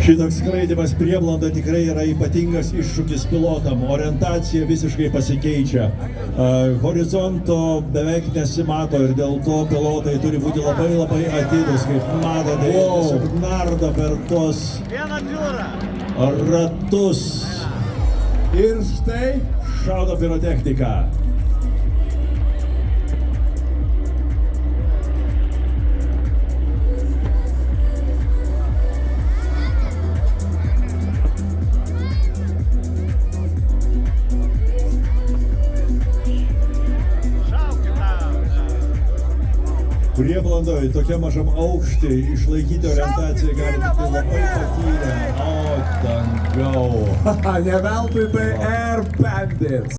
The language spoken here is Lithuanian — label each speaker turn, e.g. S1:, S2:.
S1: Šitoks skraidimas prieblanda tikrai yra ypatingas iššūkis pilotam. Orientacija visiškai pasikeičia. Horizonto beveik nesimato ir dėl to pilotai turi būti labai atidūs, kaip matote, jie tiesiog nardo per tuos ratus.
S2: Ir štai
S1: Šaudo pirotechnika. Prieblandoje tokia mažam aukštį išlaikyti orientaciją gali tik labai patyrę. O, dangau.
S2: ne veltui tai Air Bandits.